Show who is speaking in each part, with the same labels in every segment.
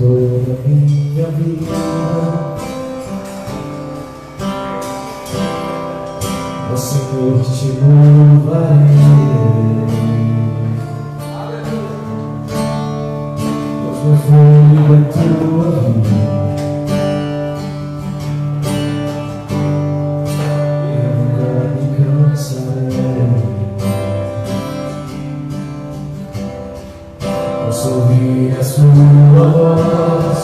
Speaker 1: toda minha vida. Ó Senhor, te louvarei. Pois meu fôlego é tua vida. Eu nunca me cansarei. Posso ouvir a sua voz.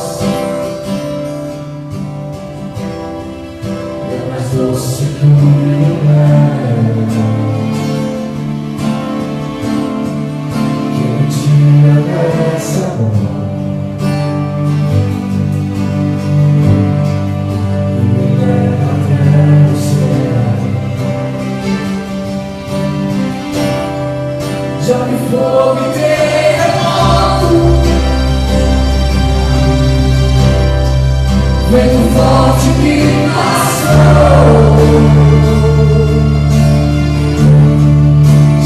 Speaker 1: É mais doce que o mel. Que um dia dessa amor e me leva até o céu. Já me fogo e terremoto, vento forte que passou.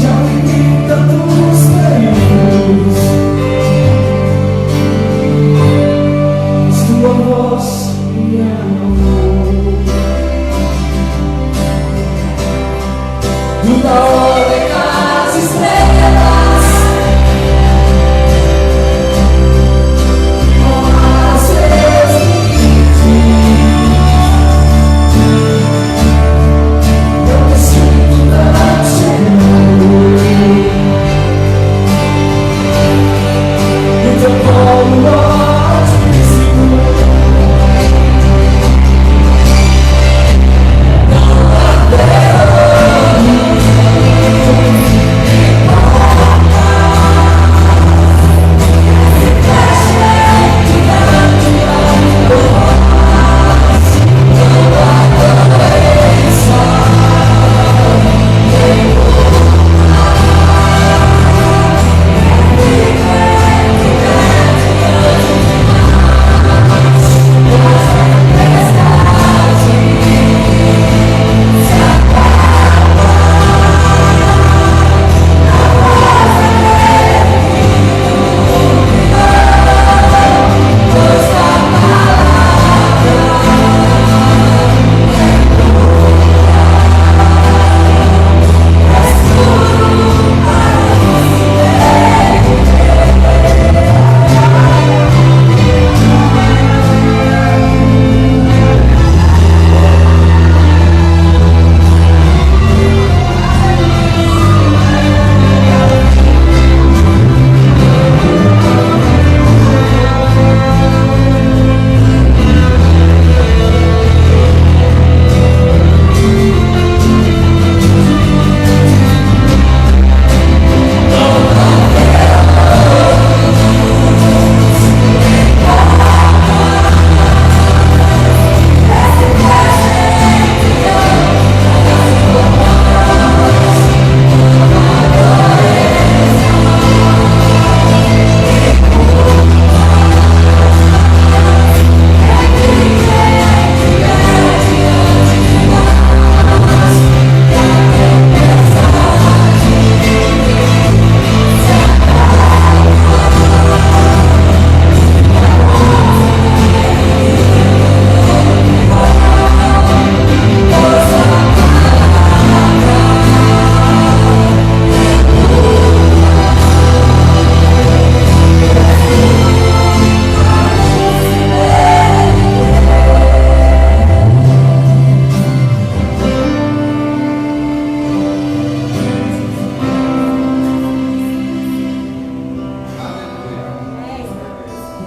Speaker 1: Já vivi tantos perigos, mas tua voz me amou. Tu da ordem às estrelas, com as seus eu me sinto tão seguro. No teu colo altíssimo,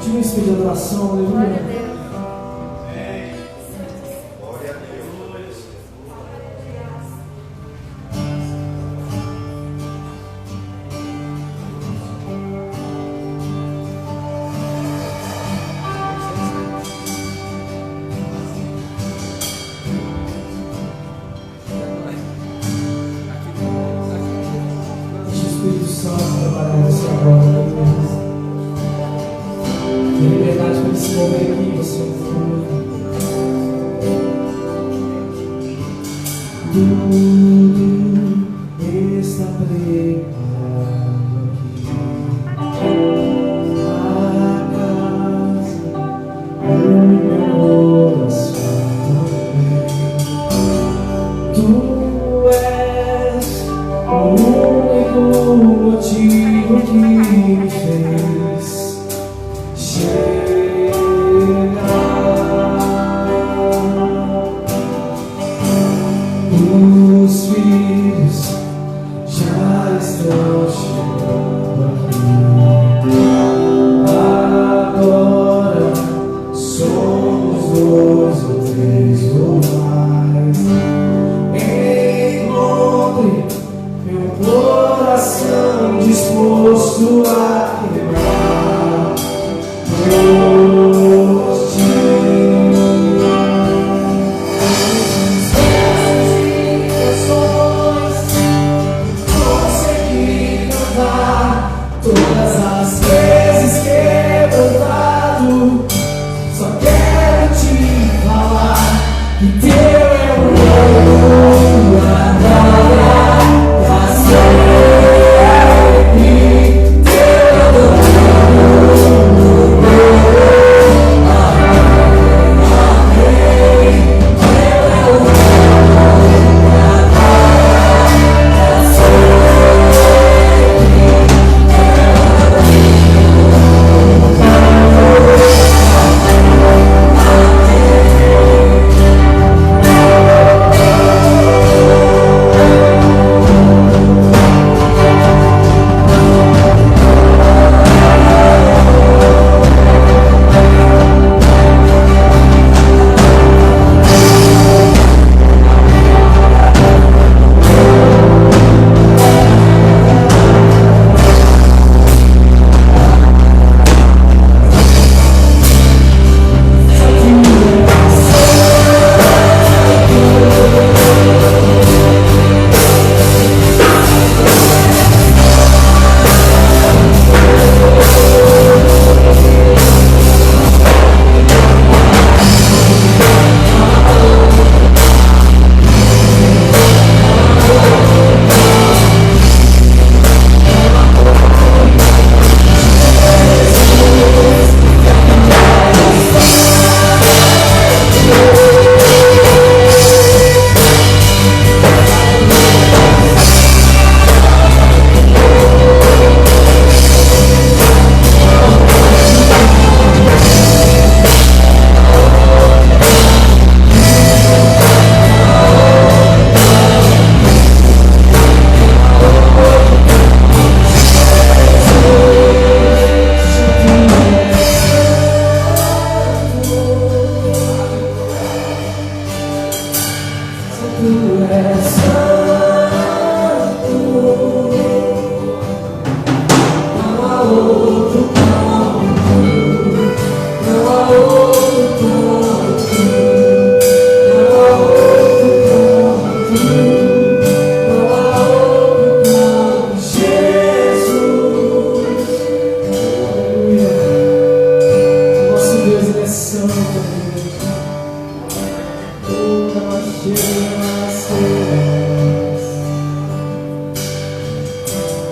Speaker 1: continue esse pedido de adoração, aleluia. Deixa o Espírito Santo trabalhar nesse agora, aleluia. Tem liberdade para ele se mover aqui, você. Tudo está preparado aqui. A casa motivo que me fez chegar. Os filhos já estão chegando aqui. Agora somos 2 ou 3 ou mais. Encontre meu coração disposto a quebrar por ti. Consegui cantar todas as vezes quebrantado. Só quero te falar que teu é o nome, a glória, a sempre. Teu é o nome, amém, amém. Teu é o nome, a glória, a sempre.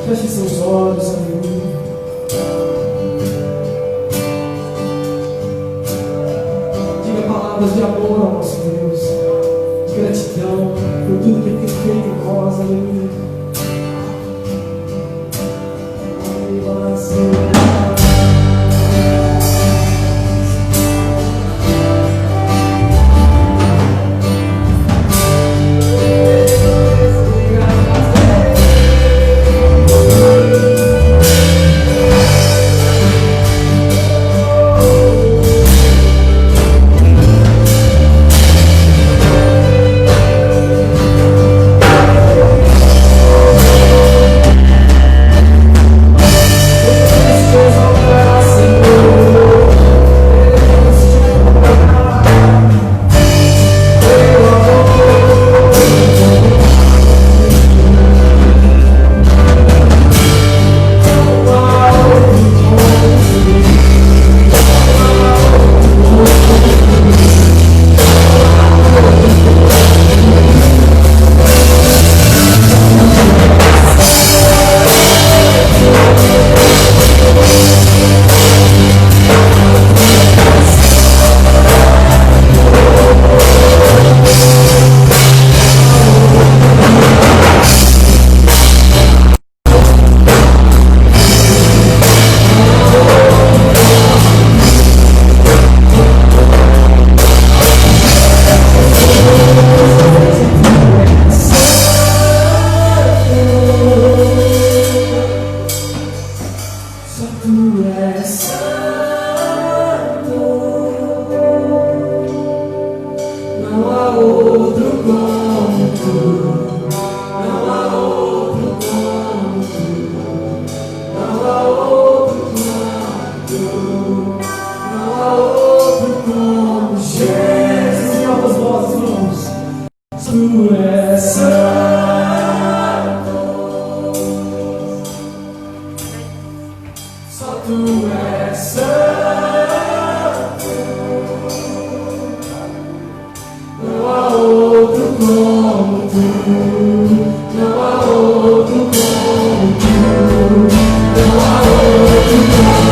Speaker 1: Feche seus olhos, aleluia. Diga palavras de amor ao nosso Deus, de gratidão por tudo que Ele tem feito em nós, aleluia. Tu és santo, não há outro como tu, não há outro como tu, não há outro como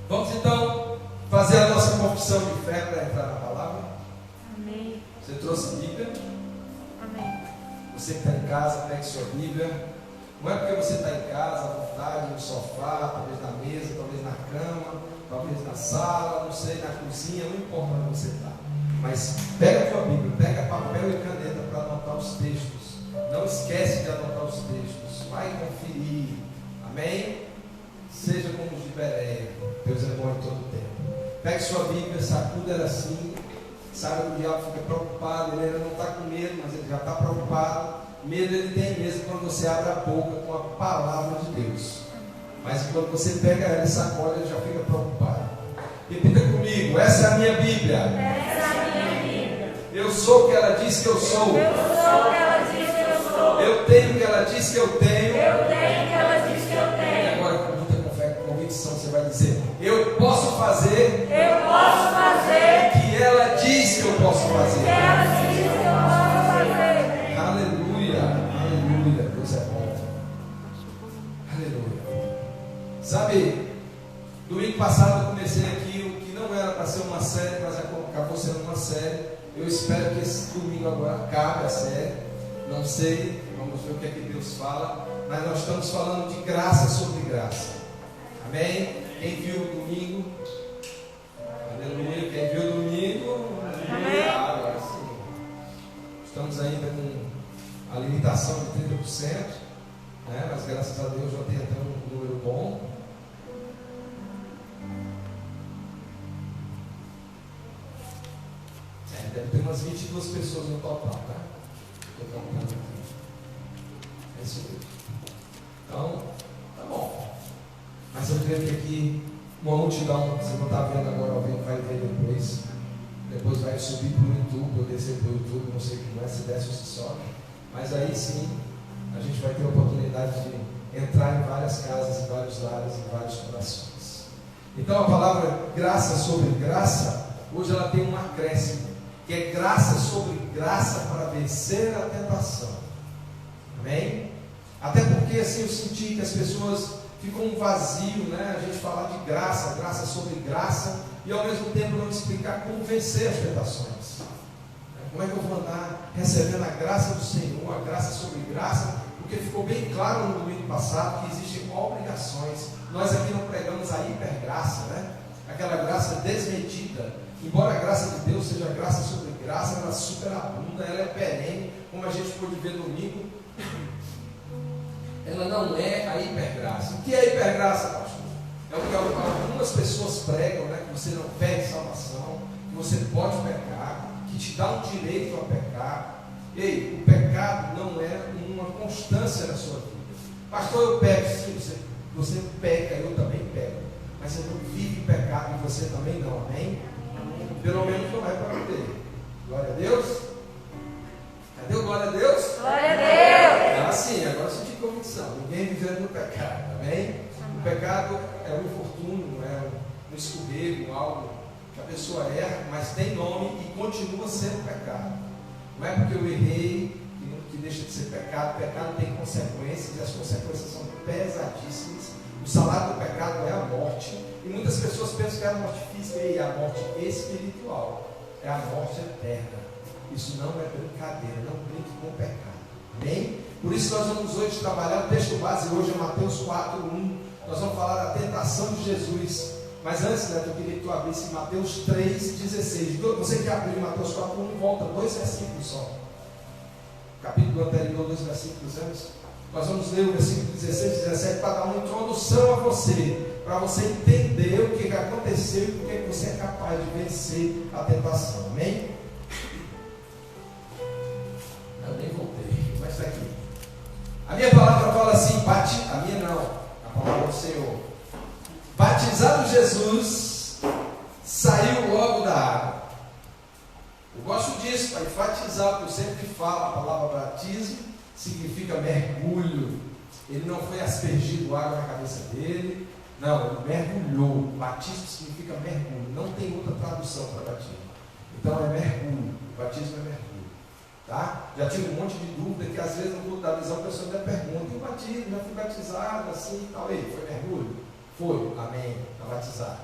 Speaker 2: Vamos então fazer a nossa confissão de fé para entrar na palavra.
Speaker 3: Amém.
Speaker 2: Você trouxe a Bíblia?
Speaker 3: Amém.
Speaker 2: Você que está em casa, pegue sua Bíblia. Não é porque você está em casa, à vontade, no sofá, talvez na mesa, talvez na cama, talvez na sala, não sei, na cozinha, não importa onde você está. Mas pega a tua Bíblia, pega papel e caneta para anotar os textos. Não esquece de anotar os textos. Vai conferir. Amém? Seja como os de Bereia. Deus é bom em todo tempo. Pegue sua Bíblia, sacuda ela assim. Sabe que o diabo fica preocupado. Ele ainda não está com medo, mas ele já está preocupado. Medo ele tem mesmo quando você abre a boca com a palavra de Deus. Mas quando você pega ela e sacode, ele já fica preocupado. Repita comigo: essa é a minha Bíblia.
Speaker 3: Essa é a minha Bíblia.
Speaker 2: Eu sou o que ela diz que eu sou.
Speaker 3: Eu sou o que ela diz que eu sou.
Speaker 2: Eu tenho o que ela diz que eu tenho.
Speaker 3: Eu tenho o que ela diz que eu
Speaker 2: E
Speaker 3: tenho.
Speaker 2: agora, com muita fé, com convicção, você vai dizer: eu posso fazer
Speaker 3: Eu posso fazer
Speaker 2: o que ela diz que eu posso
Speaker 3: o que
Speaker 2: fazer.
Speaker 3: ela diz que eu posso fazer.
Speaker 2: Aleluia, aleluia. Deus é bom. Aleluia. Sabe, domingo passado eu comecei aqui o que não era para ser uma série, mas acabou sendo uma série. Eu espero que esse domingo agora acabe a série. Não sei, vamos ver o que é que Deus fala. Mas nós estamos falando de graça sobre graça. Amém? Quem viu o domingo? Aleluia. Quem viu o domingo?
Speaker 3: Amém.
Speaker 2: Agora sim. Estamos ainda com a limitação de 30%, né? Mas graças a Deus já tem até um número bom. Deve ter umas 22 pessoas no total, tá? Estou contando aqui. É isso mesmo. Então, tá bom. Mas eu creio que aqui uma multidão, você não está vendo agora, alguém vai ver depois. Depois vai subir para o YouTube, ou descer para o YouTube, não sei como é, se desce ou se sobe. Mas aí sim, a gente vai ter a oportunidade de entrar em várias casas, em vários lares, em vários corações. Então a palavra graça sobre graça, hoje ela tem um acréscimo, que é graça sobre graça para vencer a tentação. Amém? Até porque assim eu senti que as pessoas ficou um vazio, né? A gente falar de graça, graça sobre graça, e ao mesmo tempo não explicar como vencer as tentações. Como é que eu vou andar recebendo a graça do Senhor, a graça sobre graça? Porque ficou bem claro no domingo passado que existem obrigações. Nós aqui não pregamos a hipergraça, né? Aquela graça desmedida. Embora a graça de Deus seja graça sobre graça, ela superabunda, ela é perene, como a gente pôde ver domingo. Ela não é a hipergraça. O que é a hipergraça, pastor? É o que algumas pessoas pregam, né? Que você não perde salvação, que você pode pecar, que te dá um direito a pecar. Ei, o pecado não é uma constância na sua vida. Pastor, eu peco, sim, você peca, eu também peco. Mas você não vive pecado e você também não, amém? Pelo menos não vai para viver. Glória a Deus. Cadê o glória a Deus?
Speaker 3: Glória a Deus.
Speaker 2: Ah, sim, agora eu senti convicção. Ninguém vivendo no pecado, amém? O pecado é um infortúnio, é um escorrego, algo que a pessoa erra, mas tem nome e continua sendo pecado. Não é porque eu errei que deixa de ser pecado. O pecado tem consequências e as consequências são pesadíssimas. O salário do pecado é a morte. E muitas pessoas pensam que é a morte física e a morte espiritual. É a morte eterna. Isso não é brincadeira, não brinque com o pecado. Amém? Por isso nós vamos hoje trabalhar o texto base, hoje é Mateus 4:1. Nós vamos falar da tentação de Jesus. Mas antes, Neto, eu queria que tu abrisse Mateus 3:16. Você que abriu Mateus 4:1, volta 2 versículos só. Capítulo anterior, 2 versículos antes. Nós vamos ler o versículo 16 e 17 para dar uma introdução a você, para você entender o que aconteceu e por que você é capaz de vencer a tentação. Amém? Eu nem voltei, mas está aqui. A minha palavra fala assim, a minha não, a palavra do Senhor. Batizado Jesus, saiu logo da água. Eu gosto disso, para enfatizar, porque eu sempre falo, a palavra batismo significa mergulho. Ele não foi aspergido água na cabeça dele, não, ele mergulhou. Batismo significa mergulho, não tem outra tradução para batismo. Então é mergulho, o batismo é mergulho. Tá? Já tive um monte de dúvida que às vezes no culto da visão a pessoa ainda pergunta, e o batismo, já fui batizado assim e tal, aí, foi mergulho? Foi, amém, está batizado.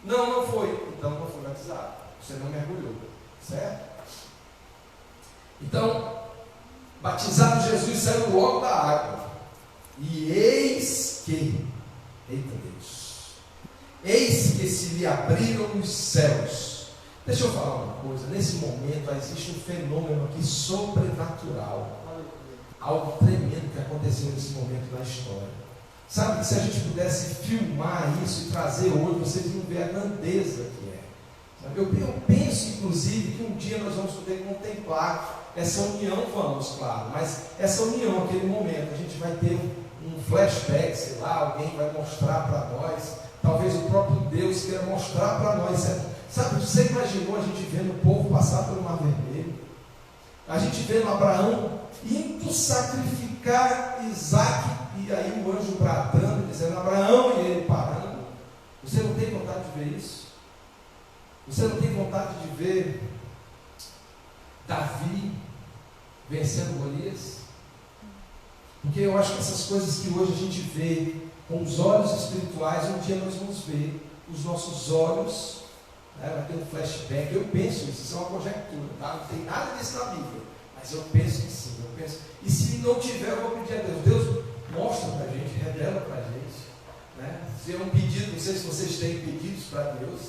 Speaker 2: Não, não foi, então não foi batizado, você não mergulhou, certo? Então, batizado Jesus saiu logo da água, e eis que se lhe abriram os céus. Deixa eu falar uma coisa, nesse momento existe um fenômeno aqui sobrenatural, algo tremendo que aconteceu nesse momento na história. Sabe que se a gente pudesse filmar isso e trazer hoje, vocês iam ver a grandeza que é. Sabe? Eu penso, inclusive, que um dia nós vamos poder contemplar essa união, vamos, claro, mas essa união, aquele momento, a gente vai ter um flashback, sei lá, alguém vai mostrar para nós, talvez o próprio Deus queira mostrar para nós. Sabe, você imaginou a gente vendo o povo passar pelo Mar Vermelho? A gente vendo Abraão indo sacrificar Isaac, e aí o anjo bradando, dizendo Abraão, e ele parando. Você não tem vontade de ver isso? Você não tem vontade de ver Davi vencendo Golias? Porque eu acho que essas coisas que hoje a gente vê com os olhos espirituais, um dia nós vamos ver os nossos olhos, né, vai ter um flashback. Eu penso isso é uma conjectura, tá? Não tem nada disso na Bíblia, mas eu penso que sim, eu penso. E se não tiver, eu vou pedir a Deus. Deus mostra para a gente, revela para a gente, né? Se é um pedido, não sei se vocês têm pedidos para Deus,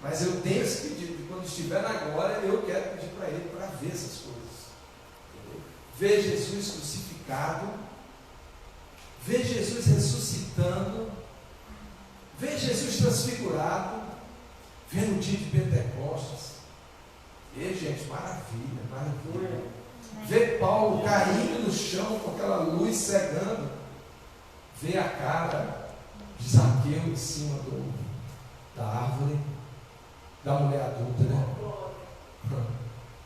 Speaker 2: mas eu tenho esse pedido, e quando estiver na glória, eu quero pedir para Ele para ver essas coisas. Ver Jesus crucificado, ver Jesus ressuscitando, ver Jesus transfigurado, ver no dia de Pentecostes. E gente, maravilha, maravilha. Ver Paulo caindo no chão com aquela luz cegando. Ver a cara de Zaqueu em cima da árvore, da mulher adulta, né?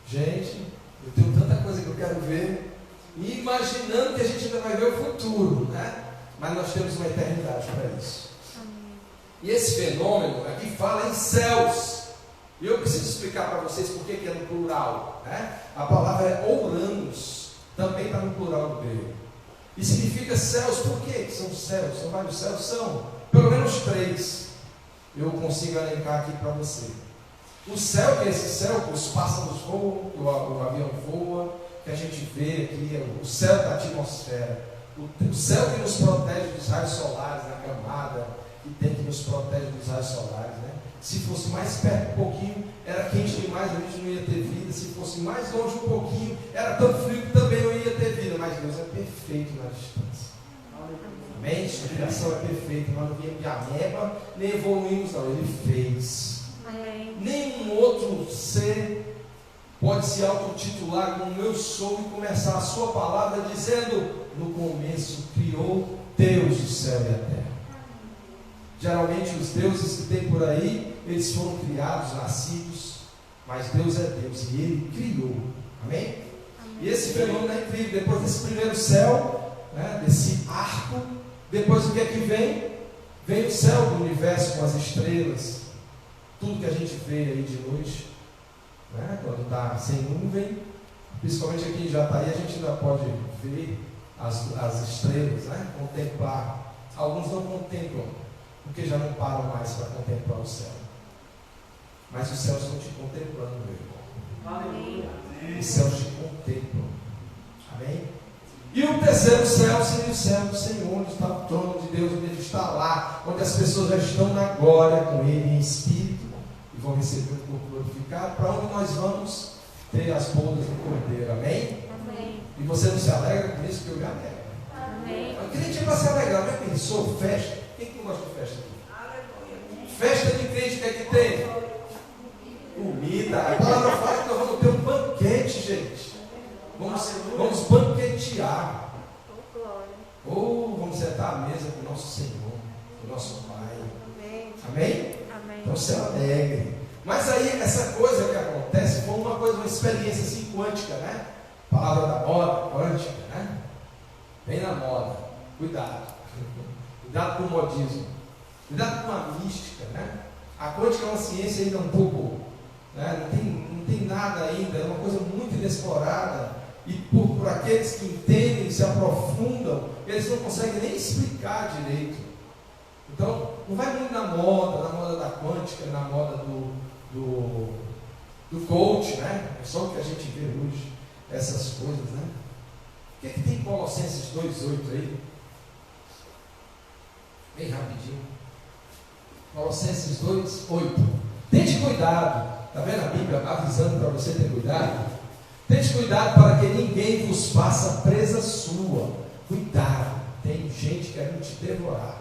Speaker 2: Gente, eu tenho tanta coisa que eu quero ver, e imaginando que a gente ainda vai ver o futuro, né? Mas nós temos uma eternidade para isso. E esse fenômeno aqui fala em céus. E eu preciso explicar para vocês por que é no plural, né? A palavra é ouranos, também está no plural do grego. E significa céus. Por quê que são céus? São vários céus? São pelo menos 3. Eu consigo elencar aqui para você. O céu, que é esse céu que os pássaros voam, que o avião voa, que a gente vê aqui, o céu da atmosfera. O céu que nos protege dos raios solares, na camada, que tem que nos protege dos raios solares, né? Se fosse mais perto um pouquinho, era quente demais, a gente não ia ter vida. Se fosse mais longe um pouquinho, era tão frio que também não ia ter vida. Mas Deus é perfeito na distância. Amém? Sua criação é perfeita. Nós não viemos de ameba, nem evoluímos, não. Ele fez.
Speaker 3: Amém.
Speaker 2: Nenhum outro ser pode se autotitular como eu sou e começar a sua palavra dizendo: no começo criou Deus o céu e a terra. Geralmente os deuses que tem por aí, eles foram criados, nascidos, mas Deus é Deus e Ele criou. Amém?
Speaker 3: Amém.
Speaker 2: E esse fenômeno é incrível. Depois desse primeiro céu, né, desse arco, depois o que é que vem? Vem o céu do universo com as estrelas, tudo que a gente vê aí de noite, né, quando está sem nuvem, principalmente aqui em Jataí, a gente ainda pode ver as estrelas, né, contemplar. Alguns não contemplam, porque já não param mais para contemplar o céu. Mas os céus estão te contemplando, meu irmão.
Speaker 3: Amém.
Speaker 2: Os céus te contemplam. Amém? E o terceiro céu seria o céu do Senhor, onde está o trono de Deus, onde Ele está lá, onde as pessoas já estão na glória com Ele em espírito e vão receber o corpo glorificado, para onde nós vamos ter as bodas do Cordeiro. Amém?
Speaker 3: Amém.
Speaker 2: E você não se alegra com isso, que eu me alegro.
Speaker 3: Amém.
Speaker 2: Eu queria para se alegrar, meu filho, sou festa. Quem que não gosta de festa aqui? Festa de crente, o que é que tem? Comida. A palavra fala que nós vamos ter um banquete, gente. Vamos banquetear. Ou vamos sentar à mesa com o nosso Senhor, com o nosso Pai.
Speaker 3: Amém.
Speaker 2: Amém?
Speaker 3: Amém.
Speaker 2: Então se alegre. Mas aí essa coisa que acontece foi uma experiência assim quântica, né? Palavra da moda, quântica, né? Bem na moda. Cuidado. Cuidado com o modismo. Cuidado com a mística, né? A quântica é uma ciência ainda um pouco, né? Não tem nada ainda, é uma coisa muito inexplorada. E por aqueles que entendem, se aprofundam, eles não conseguem nem explicar direito. Então, não vai muito na moda da quântica, na moda do coach, né? É só o que a gente vê hoje, essas coisas, né? O que é que tem em Colossenses 2,8 aí? Bem rapidinho. Colossenses 2,8. Tente cuidado. Está vendo a Bíblia avisando para você ter cuidado? Tente cuidado para que ninguém vos faça presa sua. Cuidado. Tem gente querendo te devorar.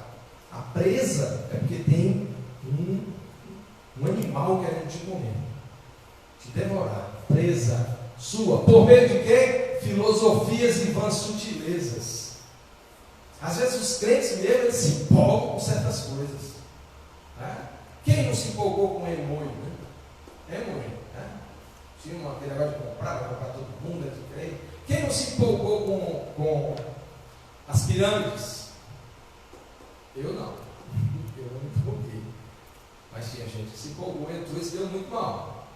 Speaker 2: A presa é porque tem um animal querendo te comer. Te devorar. Presa sua. Por meio de quê? Filosofias e vãs sutilezas. Às vezes os crentes mesmo eles se empolgam com certas coisas. Né? Quem não se empolgou com Emoi? Né? Emoi, né? Tinha aquele negócio de comprar todo mundo, quem não se empolgou com as pirâmides? Eu não. Eu não me empolguei. Mas tinha gente que se empolgou, entrou e se deu muito mal.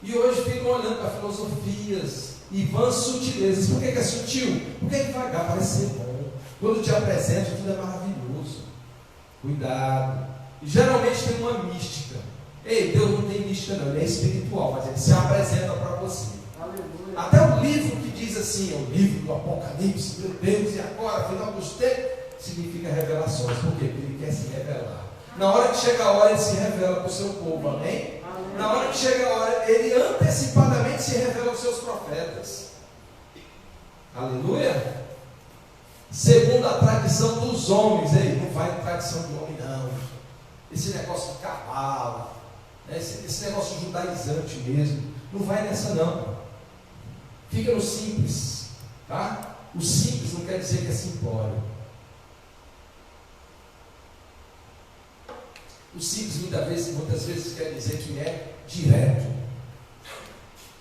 Speaker 2: E hoje ficam olhando para filosofias e vãs sutilezas. Por que é sutil? Porque é devagar, parece ser bom. Quando te apresenta, tudo é maravilhoso. Cuidado. E geralmente tem uma mística. Ei, Deus não tem mística não, ele é espiritual, mas ele se apresenta para você. Aleluia. Até o livro que diz assim, é o livro do Apocalipse, meu Deus, e agora, final dos tempos, significa revelações. Por quê? Porque ele quer se revelar. Na hora que chega a hora, ele se revela para o seu povo, amém? Na hora que chega a hora, ele antecipadamente se revela aos seus profetas. Aleluia. Segundo a tradição dos homens, ei, não vai em tradição de homem não. Esse negócio de cavalo, esse negócio judaizante mesmo, não vai nessa não. Fica no simples, tá? O simples não quer dizer que é simplório. O simples muitas vezes quer dizer que é direto.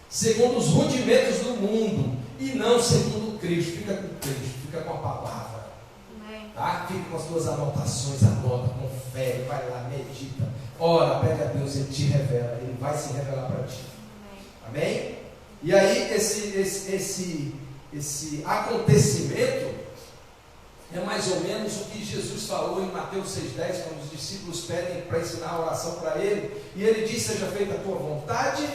Speaker 2: Segundo os rudimentos do mundo e não segundo o Cristo. Fica com o Cristo, fica com a palavra. Tá? Fica com as tuas anotações, anota, confere, vai lá, medita, ora, pede a Deus, Ele te revela, Ele vai se revelar para ti. Amém? E aí esse acontecimento É mais ou menos o que Jesus falou em Mateus 6,10, quando os discípulos pedem para ensinar a oração para ele, e ele diz: seja feita a tua vontade,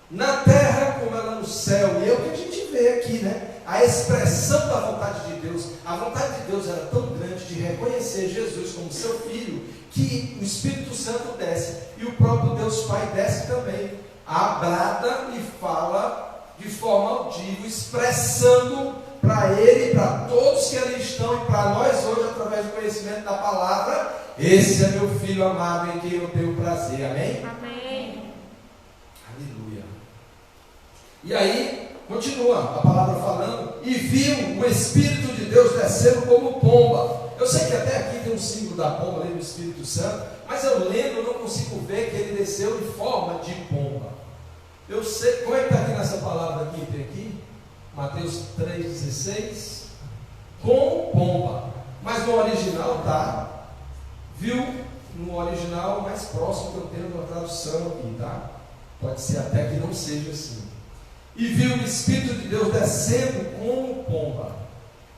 Speaker 2: na terra como ela no céu. E é o que a gente vê aqui, né? A expressão da vontade de Deus. A vontade de Deus era tão grande de reconhecer Jesus como seu filho, que o Espírito Santo desce, e o próprio Deus Pai desce também, abrada e fala de forma audível, expressando para ele e para todos que ali estão, e para nós hoje, através do conhecimento da palavra: esse é meu filho amado em quem eu tenho prazer. Amém?
Speaker 3: Amém.
Speaker 2: Aleluia. E aí, continua a palavra falando: e viu o Espírito de Deus descendo como pomba. Eu sei que até aqui tem um símbolo da pomba ali do Espírito Santo, mas eu lendo, eu não consigo ver que ele desceu em forma de pomba. Eu sei, como é que está aqui nessa palavra aqui? Tem aqui, Mateus 3,16, com pomba. Mas no original tá, viu? No original mais próximo que eu tenho da tradução aqui, tá? Pode ser até que não seja assim. E viu o Espírito de Deus descendo como pomba,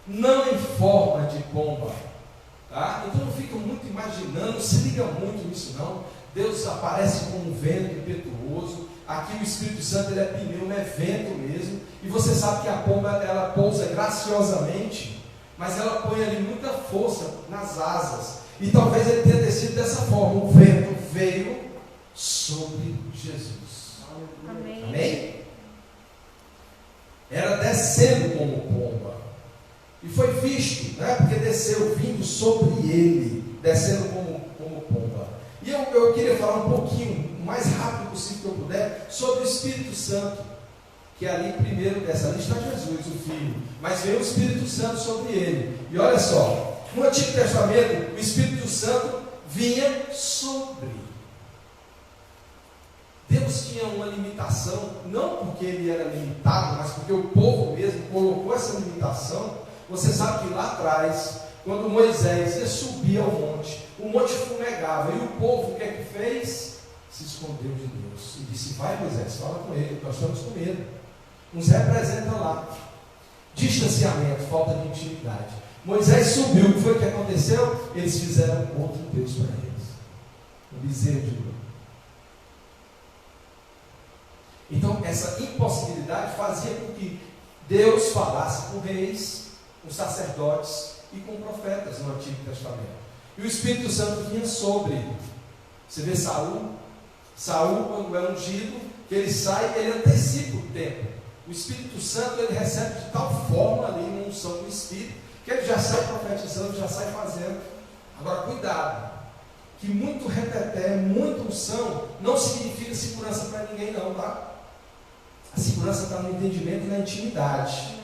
Speaker 2: não em forma de pomba, tá? Então não fica muito imaginando, se liga muito nisso não. Deus aparece como um vento impetuoso. Aqui o Espírito Santo, ele é pneu, é vento mesmo. E você sabe que a pomba, ela pousa graciosamente, mas ela põe ali muita força nas asas. E talvez ele tenha descido dessa forma. O vento veio sobre Jesus.
Speaker 3: Amém.
Speaker 2: Amém? Era descendo como pomba. E foi visto, né? Porque desceu vindo sobre ele, descendo como pomba. E eu queria falar um pouquinho, o mais rápido possível que eu puder, sobre o Espírito Santo. Que ali primeiro dessa lista está Jesus, o Filho, mas veio o Espírito Santo sobre ele. E olha só, no Antigo Testamento, o Espírito Santo vinha sobre. Deus tinha uma limitação, não porque ele era limitado, mas porque o povo mesmo colocou essa limitação. Você sabe que lá atrás, quando Moisés ia subir ao monte, o monte fumegava, e o povo o que é que fez? Se escondeu de Deus e disse: vai, Moisés, fala com ele, nós estamos com medo. Nos representa lá distanciamento, falta de intimidade. Moisés subiu, o que foi que aconteceu? Eles fizeram outro Deus para eles, um bezerro de ouro. Então essa impossibilidade fazia com que Deus falasse com reis, com sacerdotes e com profetas no Antigo Testamento. E o Espírito Santo vinha sobre. Você vê Saul, quando é ungido, que ele sai, ele antecipa o tempo. O Espírito Santo, ele recebe de tal forma ali uma unção do Espírito, que ele já sai profetizando, já sai fazendo. Agora cuidado, que muito reteté, muita unção não significa segurança para ninguém não, tá? A segurança está no entendimento e na intimidade.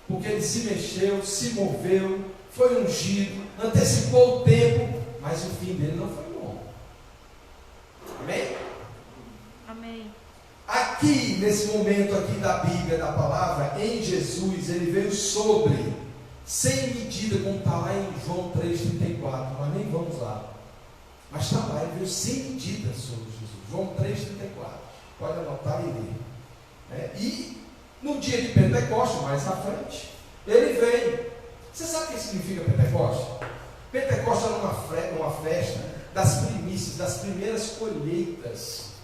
Speaker 2: Porque ele se mexeu, se moveu, foi ungido, antecipou o tempo, mas o fim dele não foi bom. Amém?
Speaker 3: Amém.
Speaker 2: Aqui, nesse momento aqui da Bíblia, da palavra, em Jesus, ele veio sobre, sem medida, como está lá em João 3,34. Nós nem vamos lá. Mas está lá, ele veio sem medida sobre Jesus. João 3,34. Pode anotar e ler. E no dia de Pentecostes, mais à frente, ele veio. Você sabe o que significa Pentecostes? Pentecostes era uma festa das primícias, das primeiras colheitas.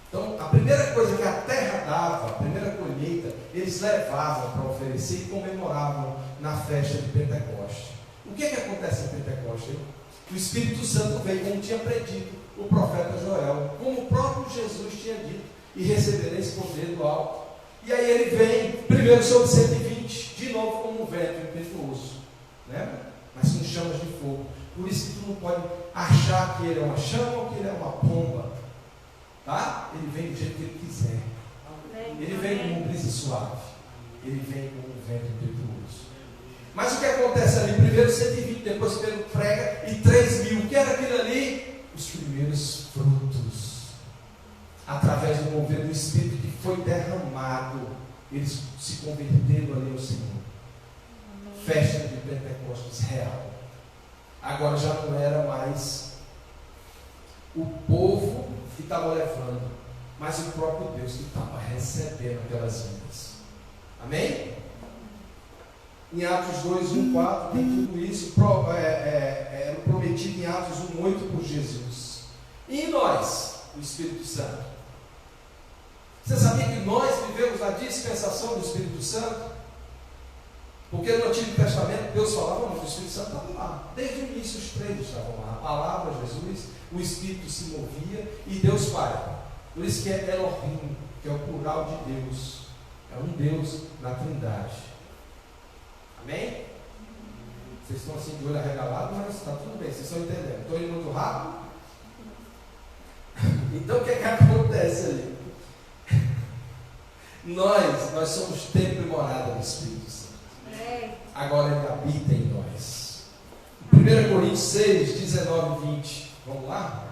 Speaker 2: Então, a primeira coisa que a terra dava, a primeira colheita, eles levavam para oferecer e comemoravam na festa de Pentecostes. O que acontece em Pentecostes? Hein? O Espírito Santo veio, como tinha predito o profeta Joel, como o próprio Jesus tinha dito, e recebereis poder do alto. E aí ele vem, primeiro sobre 120, de novo como um vento impetuoso, né? Mas com chamas de fogo. Por isso que tu não pode achar que ele é uma chama ou que ele é uma pomba. Tá? Ele vem do jeito que ele quiser. Ele vem como uma brisa suave. Ele vem como um vento impetuoso. Mas o que acontece ali? Primeiro 120, depois Pedro prega e 3.000. O que era aquilo ali? Os primeiros frutos. Através do mover do Espírito que foi derramado, eles se converteram ali ao Senhor. Festa de Pentecostes real. Agora já não era mais o povo que estava levando, mas o próprio Deus que estava recebendo aquelas vidas. Amém? Em Atos 2, 1, 4, tem tudo isso era prometido em Atos 1, 8 por Jesus. E em nós, o Espírito Santo? Você sabia que nós vivemos a dispensação do Espírito Santo? Porque no Antigo Testamento Deus falava, mas o Espírito Santo estava lá. Desde o início os três estavam lá. A palavra, Jesus, o Espírito se movia e Deus Pai. Por isso que é Elohim, que é o plural de Deus. É um Deus na Trindade. Amém? Vocês estão assim de olho arregalado, mas está tudo bem, vocês estão entendendo. Estou indo muito rápido? Então o que é que acontece ali? Nós somos templo e morada do Espírito Santo. Agora ele habita em nós. 1 Coríntios 6, 19 e 20. Vamos lá?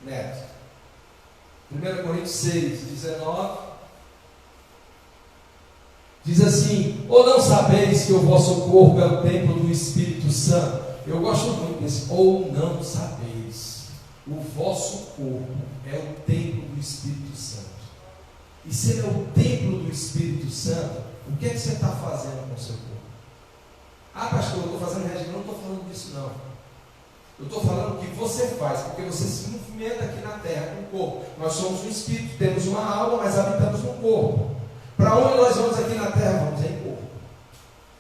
Speaker 2: Neto. 1 Coríntios 6, 19. Diz assim: ou não sabeis que o vosso corpo é o templo do Espírito Santo? Eu gosto muito desse. Ou não sabeis. O vosso corpo é o templo do Espírito Santo. E se ele é o templo do Espírito Santo, o que é que você está fazendo com o seu corpo? Ah, pastor, eu estou fazendo regime. Não estou falando disso, não. Eu estou falando o que você faz, porque você se movimenta aqui na terra com o corpo. Nós somos um espírito, temos uma alma, mas habitamos no corpo. Para onde nós vamos aqui na terra? Vamos em corpo.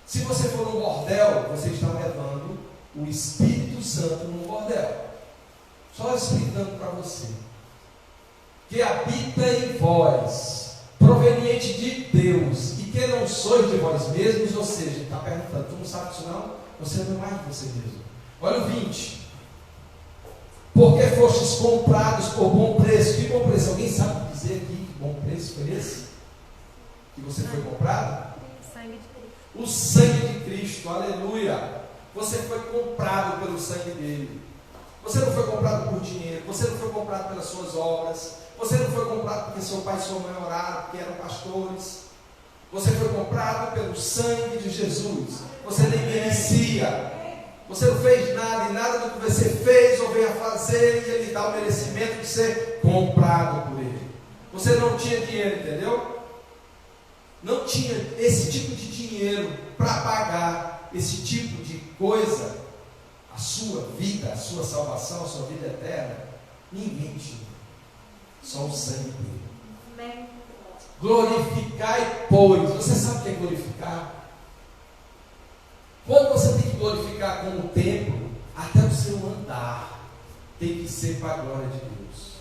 Speaker 2: Se você for no bordel, você está levando o Espírito Santo no bordel. Só explicando para você. Que habita em vós, proveniente de Deus, e que não sois de vós mesmos, ou seja, está perguntando, tu não sabe disso não? Você não é mais de você mesmo. Olha o 20. Porque fostes comprados por bom preço. Que bom preço? Alguém sabe dizer aqui que bom preço foi esse? Que você foi comprado? O sangue de Cristo, aleluia. Você foi comprado pelo sangue dele. Você não foi comprado por dinheiro, você não foi comprado pelas suas obras, você não foi comprado porque seu pai e sua mãe oraram, porque eram pastores. Você foi comprado pelo sangue de Jesus. Você nem merecia. Você não fez nada, e nada do que você fez ou veio a fazer, e ele dá o merecimento de ser comprado por ele. Você não tinha dinheiro, entendeu? Não tinha esse tipo de dinheiro para pagar esse tipo de coisa, a sua vida, a sua salvação, a sua vida eterna. Ninguém tinha. Só o sangue dele. Amém. Glorificai, pois. Você sabe o que é glorificar? Quando você tem que glorificar com o templo, até o seu andar tem que ser para a glória de Deus.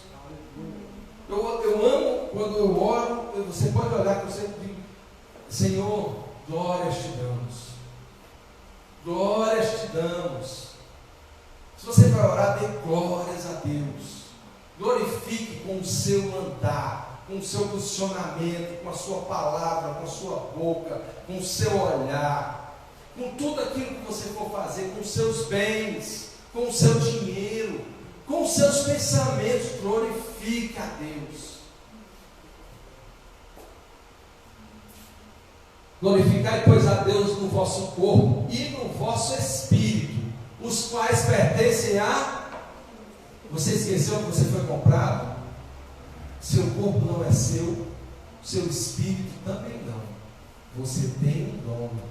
Speaker 2: Eu amo quando eu oro, você pode olhar que você diz: Senhor, glórias te damos. Glórias te damos. Se você vai orar, dê glórias a Deus. Glorifique com o seu andar, com o seu posicionamento, com a sua palavra, com a sua boca, com o seu olhar, com tudo aquilo que você for fazer, com os seus bens, com o seu dinheiro, com os seus pensamentos. Glorifique a Deus. Glorificai, pois, a Deus no vosso corpo e no vosso espírito, os quais pertencem a... Você esqueceu que você foi comprado? Seu corpo não é seu, seu espírito também não. Você tem um dono,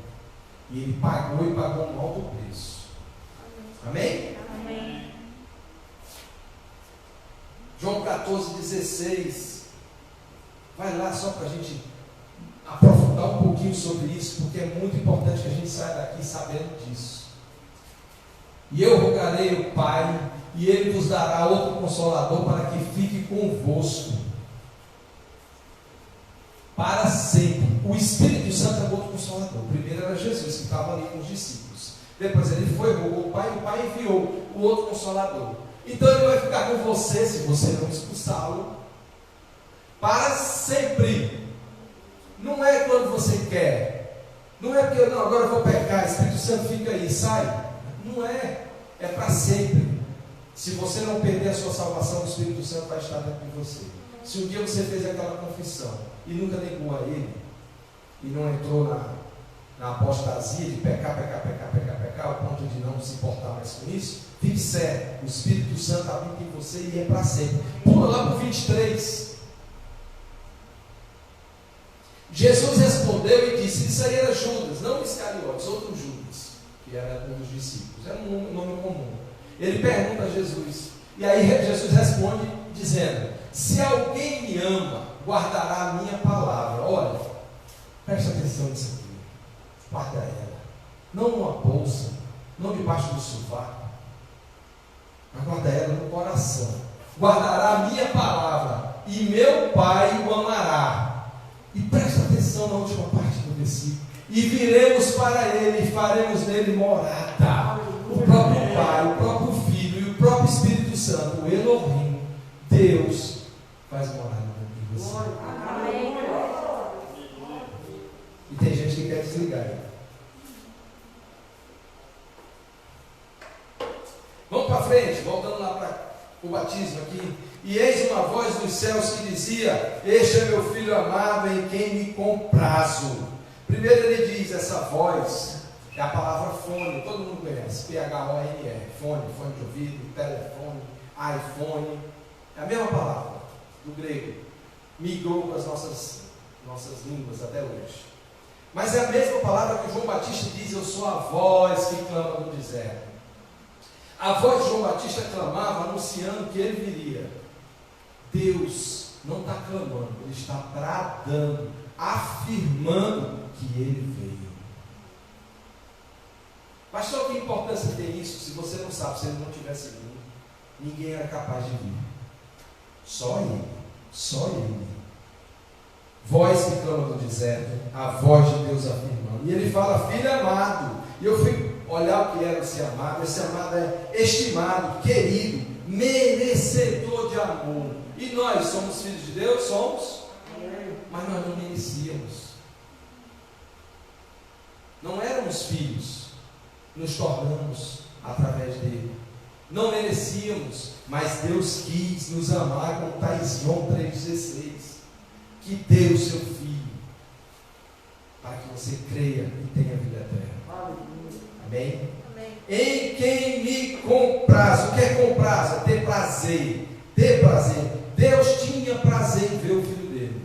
Speaker 2: e ele pagou e pagou um alto preço. Amém?
Speaker 3: Amém.
Speaker 2: João 14,16. Vai lá só para a gente aprofundar um pouquinho sobre isso, porque é muito importante que a gente saia daqui sabendo disso. E eu rogarei o Pai, e Ele vos dará outro Consolador, para que fique convosco para sempre. O Espírito Santo é outro Consolador. O primeiro era Jesus, que estava ali com os discípulos. Depois ele foi, rogou o Pai, e o Pai enviou o outro Consolador. Então ele vai ficar com você, se você não expulsá-lo, para sempre. Não é quando você quer. Não é porque, não, agora eu vou pecar, o Espírito Santo fica aí, sai. Não é. É para sempre. Se você não perder a sua salvação, o Espírito Santo vai estar dentro de você. Se um dia você fez aquela confissão e nunca negou a Ele, e não entrou na apostasia de pecar, ao ponto de não se importar mais com isso, fique certo, o Espírito Santo habita em você e é para sempre. Pula lá para o 23. Jesus respondeu e disse, isso aí era Judas, não Iscariotes, outro Judas, que era um dos discípulos, era um nome comum. Ele pergunta a Jesus, e aí Jesus responde dizendo, se alguém me ama, guardará a minha palavra. Olha, presta atenção nisso aqui, guarda ela, não numa bolsa, não debaixo do sovaco, mas guarda ela no coração. Guardará a minha palavra, e meu Pai o amará. E presta atenção na última parte do versículo. E viremos para ele, e faremos nele morada. O próprio Pai, o próprio Filho e o próprio Espírito Santo, o Elohim, Deus, faz morada dentro de você.
Speaker 3: Amém.
Speaker 2: E tem gente que quer desligar. Vamos para frente, voltando lá para o batismo aqui. E eis uma voz dos céus que dizia, este é meu filho amado em quem me comprazo. Primeiro ele diz, essa voz é a palavra fone, todo mundo conhece, P-H-O-N-E, fone, fone de ouvido, telefone, iPhone, é a mesma palavra do grego, migrou para as nossas línguas até hoje. Mas é a mesma palavra que João Batista diz, eu sou a voz que clama no deserto. A voz de João Batista clamava, anunciando que ele viria. Deus não está clamando, ele está bradando, afirmando que ele veio. Pastor, que importância tem isso? Se você não sabe, se ele não tivesse vindo, ninguém era capaz de vir. Só ele, só ele. Voz que clama do deserto, a voz de Deus afirmando. E ele fala, filho amado. E eu fui olhar o que era esse amado. Esse amado é estimado, querido, merecedor de amor. E nós somos filhos de Deus? Somos. Mas nós não merecíamos. Não éramos filhos. Nos tornamos através dele. Não merecíamos, mas Deus quis nos amar, como está em João 3,16. Que deu o seu Filho, para que você creia e tenha vida eterna. Amém?
Speaker 3: Amém.
Speaker 2: Em quem me compraz. O que é compraz? É ter prazer. Ter prazer. Deus tinha prazer em ver o Filho dele,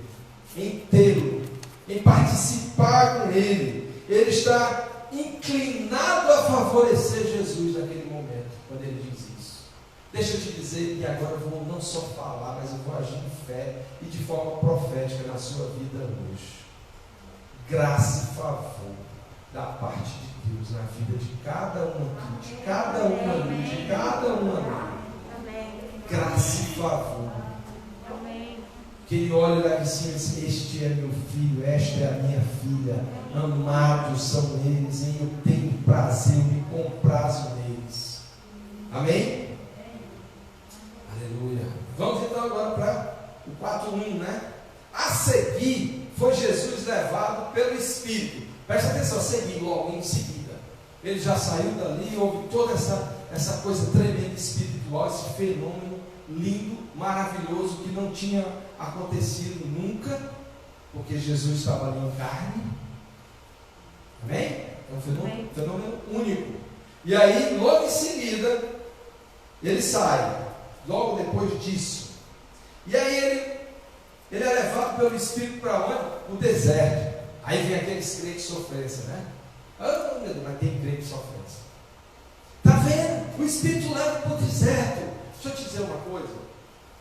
Speaker 2: em tê-lo, em participar com ele. Ele está inclinado a favorecer Jesus naquele momento, quando ele diz isso. Deixa eu te dizer, e agora eu vou não só falar, mas eu vou agir em fé e de forma profética na sua vida hoje. Graça e favor da parte de Deus na vida de cada um aqui, de cada um ali, de cada um ali.
Speaker 3: Amém.
Speaker 2: Graça e favor.
Speaker 3: Amém.
Speaker 2: Que ele olhe lá de cima e diz, este é meu filho, esta é a minha filha, amados são eles, e eu tenho prazer, eu me comprazo neles. Amém? Aleluia. Vamos então agora para o 4:1, né? A seguir, foi Jesus levado pelo Espírito. Presta atenção, a seguir logo em seguida. Ele já saiu dali, houve toda essa coisa tremenda espiritual, esse fenômeno lindo, maravilhoso, que não tinha acontecido nunca, porque Jesus estava ali em carne. Amém? É um fenômeno único. E aí, logo em seguida, ele sai. Logo depois disso. E aí ele é levado pelo Espírito para onde? O deserto. Aí vem aqueles crentes sofrência, né? Ah, meu Deus, mas tem crente sofrência. Está vendo? O Espírito leva para o deserto. Deixa eu te dizer uma coisa.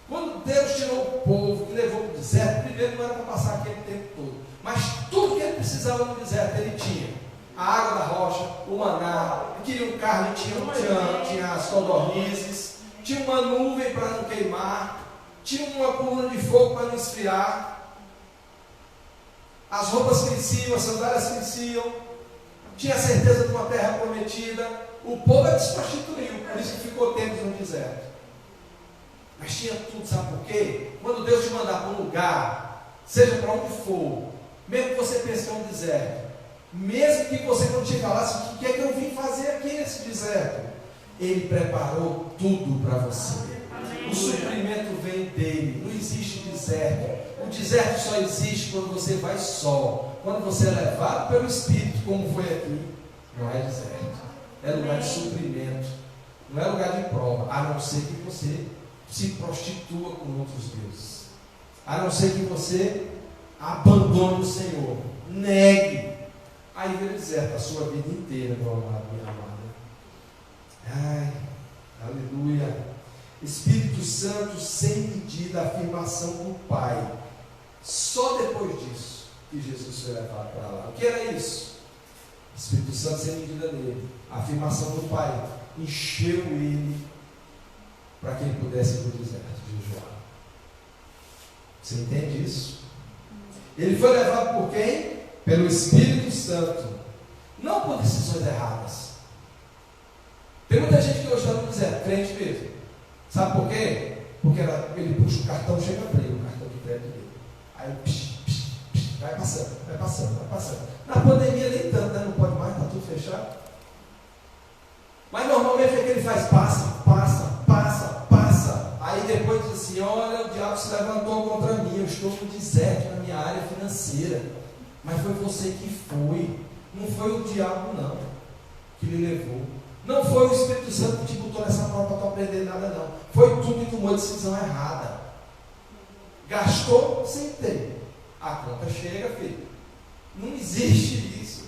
Speaker 2: Quando Deus tirou o povo e levou para o deserto, primeiro não era para passar aquele tempo todo. Mas tudo que ele precisava no deserto, ele tinha. A água da rocha, o maná, ele queria um carne, tinha as codornizes. Tinha uma nuvem para não queimar, tinha uma coluna de fogo para não esfriar, as roupas cresciam, as sandálias cresciam, tinha a certeza de uma terra prometida. O povo se prostituiu, por isso que ficou tempos no deserto. Mas tinha tudo, sabe por quê? Quando Deus te mandar para um lugar, seja para onde for, mesmo que você pense que é um deserto, mesmo que você não chegar lá, o que é que eu vim fazer aqui nesse deserto? Ele preparou tudo para você. O suprimento vem dele. Não existe deserto. O deserto só existe quando você vai só. Quando você é levado pelo Espírito, como foi aqui, não é deserto. É lugar de suprimento. Não é lugar de prova. A não ser que você se prostitua com outros deuses. A não ser que você Abandone o Senhor. Negue. Aí vem o deserto a sua vida inteira, meu amado, minha amada. Ai, aleluia. Espírito Santo sem medida, afirmação do Pai. Só depois disso que Jesus foi levado para lá. O que era isso? Espírito Santo sem medida nele. A afirmação do Pai encheu ele para que ele pudesse ir para o deserto jejuar. Você entende isso? Ele foi levado por quem? Pelo Espírito Santo. Não por decisões erradas. Tem muita gente que hoje está no deserto, crente mesmo. Sabe por quê? Porque ele puxa o cartão, chega a abrir o cartão de crédito dele. Aí vai passando, vai passando, vai passando. Na pandemia nem tanto, né? Não pode mais, está tudo fechado. Mas normalmente o que ele faz? Passa. Aí depois diz assim, olha, o diabo se levantou contra mim, eu estou no deserto na minha área financeira. Mas foi você que foi. Não foi o diabo não, que lhe levou. Não foi o Espírito Santo que te botou nessa prova para tu aprender nada não. Foi tu que tomou a decisão errada. Gastou sem ter. A conta chega, filho. Não existe isso.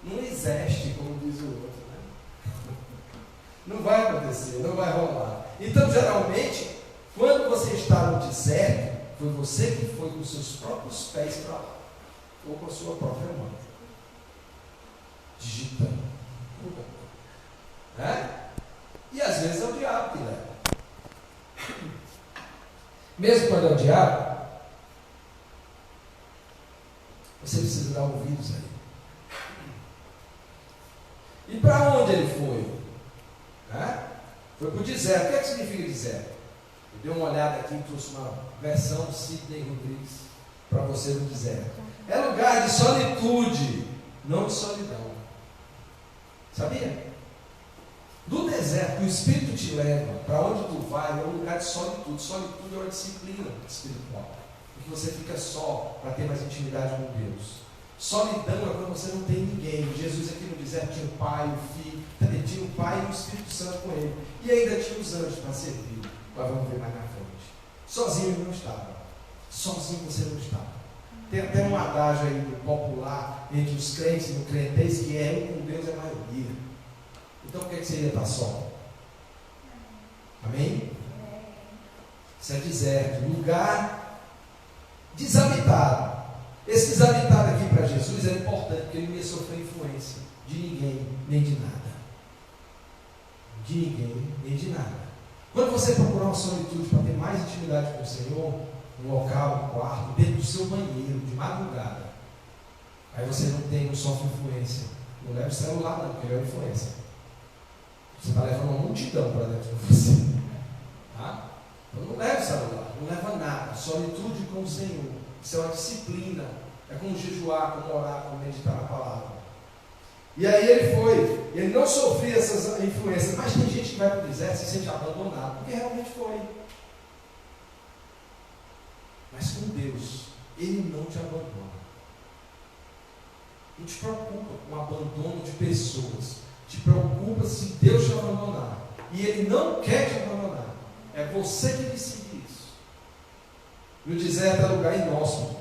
Speaker 2: Não existe, como diz o outro, né? Não vai acontecer, não vai rolar. Então, geralmente, quando você está no deserto, foi você que foi com seus próprios pés para lá, ou com a sua própria mão, digitando. E às vezes é o diabo que leva. Mesmo quando é o diabo, você precisa dar ouvidos a ele. E para onde ele foi? Foi para o deserto. O que é que significa deserto? Eu dei uma olhada aqui e trouxe uma versão do Sidney Rodrigues para você no deserto. É lugar de solitude, não de solidão. Sabia? Do deserto, o Espírito te leva para onde tu vai, é um lugar de solitude. Solitude é uma disciplina espiritual. Porque você fica só para ter mais intimidade com Deus. Solidão é quando você não tem ninguém. Jesus aqui no deserto tinha o Pai, o Filho, tinha o Pai e o Espírito Santo com ele. E ainda tinha os anjos para servir. Nós vamos ver mais na frente. Sozinho ele não estava. Sozinho você não estava. Tem até um adágio aí popular entre os crentes e no crentez que é um com Deus é maioria. Então por que você ia estar só? Amém? Isso é deserto, lugar desabitado. Esse desabitado aqui para Jesus é importante, porque ele não ia sofrer influência de ninguém, nem de nada. De ninguém, nem de nada. Quando você procurar uma solitude para ter mais intimidade com o Senhor, um local, um quarto, dentro do seu banheiro, de madrugada, aí você não sofre influência. Não leva o celular não, porque ele é influência. Você está levando uma multidão para dentro de você. Tá? Então não leva o celular, não leva nada. Solitude com o Senhor. Isso é uma disciplina. É como jejuar, como orar, como meditar na palavra. E aí ele foi. Ele não sofria essas influências. Mas tem gente que vai para o deserto e se sente abandonado. Porque realmente foi. Mas com Deus, Ele não te abandona. Não te preocupa com o abandono de pessoas. Te preocupa se Deus te abandonar. E Ele não quer te abandonar. É você que decide isso. E o deserto é lugar inóspito.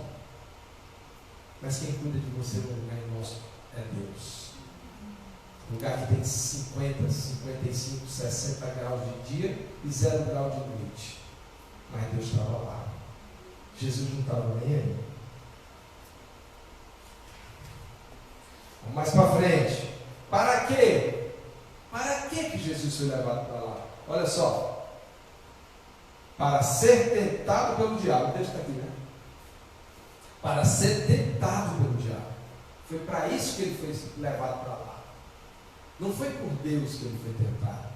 Speaker 2: Mas quem cuida de você no lugar inóspito é Deus. Lugar que tem 50, 55, 60 graus de dia e 0 grau de noite. Mas Deus estava lá. Jesus não estava nem aí. Vamos mais para frente. Para quê? Para que Jesus foi levado para lá? Olha só. Para ser tentado pelo diabo. O texto está aqui, né? Para ser tentado pelo diabo. Foi para isso que ele foi levado para lá. Não foi por Deus que ele foi tentado.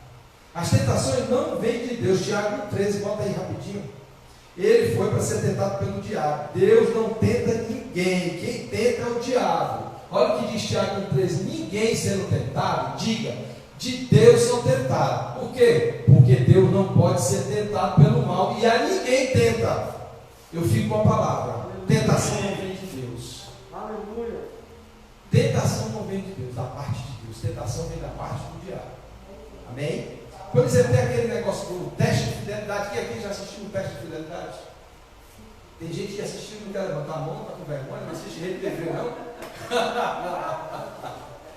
Speaker 2: As tentações não vêm de Deus. Tiago 13, bota aí rapidinho. Ele foi para ser tentado pelo diabo. Deus não tenta ninguém. Quem tenta é o diabo. Olha o que diz Tiago 13. Ninguém sendo tentado, diga, de Deus são tentados. Por quê? Porque Deus não pode ser tentado pelo mal. E a ninguém tenta. Eu fico com a palavra. Tentação não vem de Deus.
Speaker 1: Aleluia.
Speaker 2: Tentação não vem de Deus, da parte de Deus. Tentação vem da parte do diabo. Amém? Por exemplo, tem aquele negócio do teste de fidelidade. Quem aqui já assistiu o teste de fidelidade? Tem gente que assistiu e não quer levantar a mão, está com vergonha, não assiste Rede TV, não?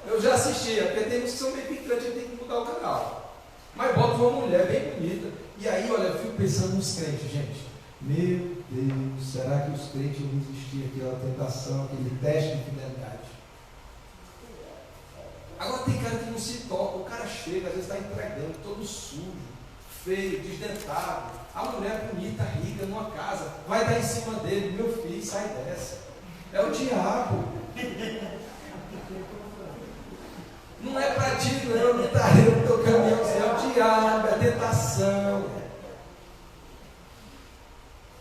Speaker 2: Eu já assisti, porque tem uns que são meio picantes, a gente tem que mudar o canal. Mas bota uma mulher bem bonita. E aí, olha, eu fico pensando nos crentes, gente. Meu Deus, será que os crentes vão resistir àquela tentação, aquele teste de fidelidade? Agora tem cara que não se toca, o cara chega, às vezes está entregando, todo sujo, feio, desdentado. A mulher bonita, rica, numa casa, vai dar em cima dele, meu filho, sai dessa. É o diabo. Não é para ti não está no teu caminho, é o diabo, é a tentação.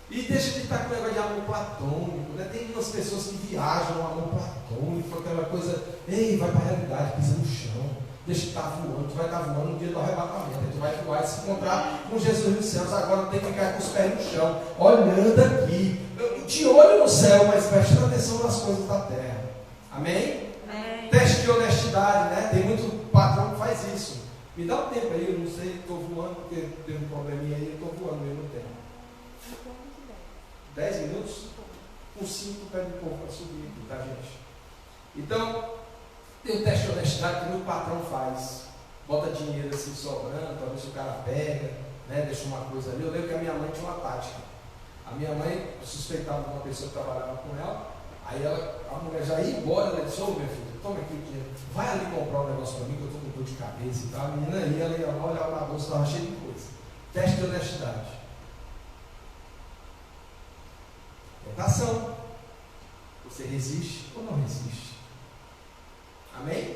Speaker 2: E deixa de estar com o negócio de amor platônico, né? Tem umas pessoas que viajam no amor platônico, aquela coisa, ei, vai para a realidade, pisa no chão, deixa de estar voando, tu vai estar voando no dia do arrebatamento, tu vai voar e se encontrar com Jesus nos céus, agora não tem que ficar com os pés no chão, olhando aqui, de olho no céu, mas prestando atenção nas coisas da terra. Amém?
Speaker 3: Amém.
Speaker 2: Teste de honestidade, né? Tem muito patrão que faz isso. Me dá um tempo aí, eu não sei, estou voando, porque tem um probleminha aí, eu estou voando mesmo no tempo. 10 minutos? Com 5 pede um pouco para subir aqui, tá, gente? Então, tem o teste de honestidade que muito patrão faz. Bota dinheiro assim sobrando, para ver se o cara pega, né? Deixa uma coisa ali. Eu lembro que a minha mãe tinha uma tática. A minha mãe suspeitava de uma pessoa que trabalhava com ela, aí a mulher já ia embora, ela disse, ô meu filho, toma aqui o dinheiro, vai ali comprar um negócio para mim, que eu estou com dor de cabeça e tal. A menina ia, ela ia lá, olhava na bolsa, estava cheia de coisa. Teste de honestidade. Tentação. Você resiste ou não resiste? Amém?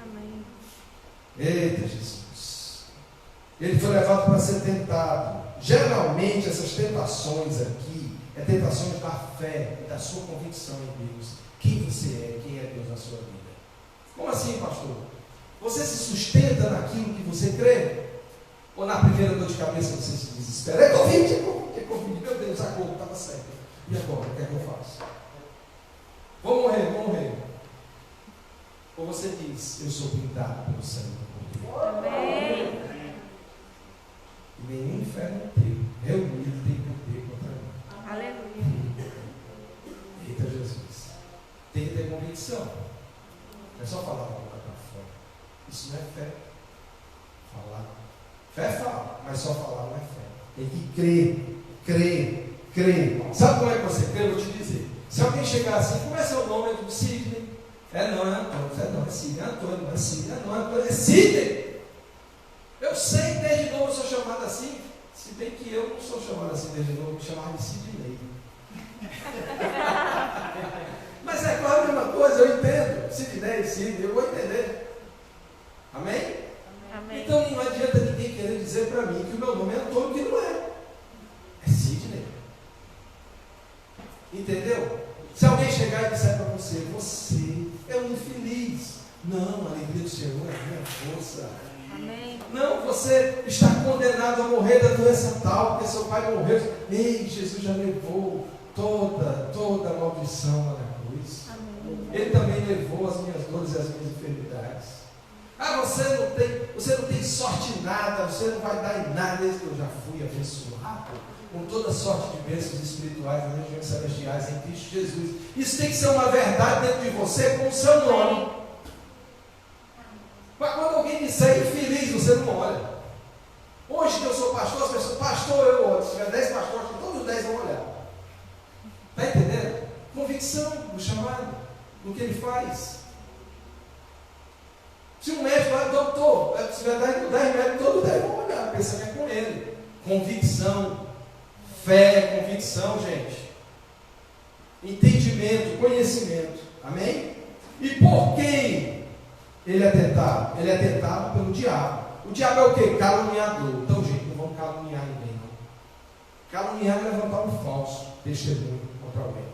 Speaker 3: Amém.
Speaker 2: Eita Jesus. Ele foi levado para ser tentado. Geralmente essas tentações aqui é tentações da fé e da sua convicção em Deus. Quem você é, quem é Deus na sua vida. Como assim, pastor? Você se sustenta naquilo que você crê? Ou na primeira dor de cabeça você se desespera? É Covid, é Covid. Meu Deus, a cor estava certa. E agora, o que é que eu faço? Vou morrer. Ou você diz, eu sou pintado pelo sangue do Cordeiro.
Speaker 3: Amém.
Speaker 2: E nenhum inferno inteiro, reunido, tem poder contra mim.
Speaker 3: Aleluia.
Speaker 2: Eita Jesus. Tem que ter convicção. Não é só falar da boca para fora. Isso não é fé. Falar. Fé fala, mas só falar não é fé. Tem que crer. Sabe como é que você crê? Eu vou te dizer. Se alguém chegar assim, como é seu nome? Eu digo Sidney. Não é Antônio. Não é Sidney. Antônio, não é Sidney. Não é Antônio, é Sidney. Eu sei, desde novo eu sou chamado assim. Se bem que eu não sou chamado assim desde novo, me chamaram de Sidney. Mas é quase a mesma coisa, eu entendo. Sidney, eu vou entender. Amém?
Speaker 3: Amém.
Speaker 2: Então não adianta ninguém querer dizer para mim que o meu nome é Antônio, que não é. É Sidney. Entendeu? Se alguém chegar e disser para você, você é um infeliz. Não, a alegria do Senhor é a minha força.
Speaker 3: Amém.
Speaker 2: Não, você está condenado a morrer da doença tal, porque seu pai morreu. Ei, Jesus já levou toda a maldição lá na cruz.
Speaker 3: Amém.
Speaker 2: Ele também levou as minhas dores e as minhas enfermidades. Você não tem sorte em nada, você não vai dar em nada. Eu já fui abençoado com toda sorte de bênçãos espirituais nas regiões celestiais em Cristo Jesus. Isso tem que ser uma verdade dentro de você com o seu nome. Mas quando alguém disser infeliz, você não olha. Hoje que eu sou pastor, as pessoas, pastor, eu olho. Se tiver 10 pastores, todos os 10 vão olhar. Está entendendo? Convicção do chamado, do que ele faz. Se um médico fala, doutor, se tiver 10 médicos, todos 10 vão olhar, pensa que é com ele. Convicção, fé, convicção, gente. Entendimento, conhecimento. Amém? E por quem ele é tentado? Ele é tentado pelo diabo. O diabo é o quê? Caluniador. Então, gente, não vamos caluniar ninguém, não. Caluniar é levantar um falso testemunho contra alguém.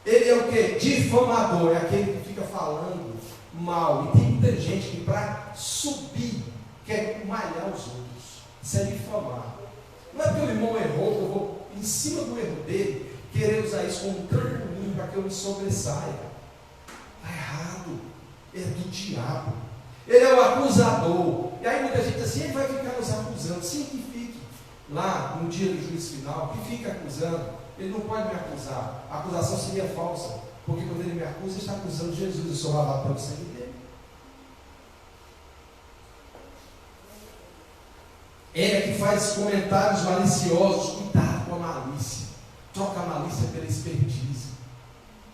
Speaker 2: Ele é o quê? Difamador. É aquele que fica falando mal. E tem muita gente que para subir quer malhar os outros. Isso é difamar. Não é porque o irmão errou que eu vou em cima do erro dele querer usar isso como um trampolim para que eu me sobressaia. Está errado. É do diabo. Ele é o acusador. E aí muita gente diz assim, ele vai ficar nos acusando. Sim, que fique. lá no dia do juízo final, que fica acusando, ele não pode me acusar. A acusação seria falsa, porque quando ele me acusa, ele está acusando Jesus. Eu sou lavado pelo sangue dele. Ele é que faz comentários maliciosos. Cuidado com a malícia. Troca a malícia pela expertise.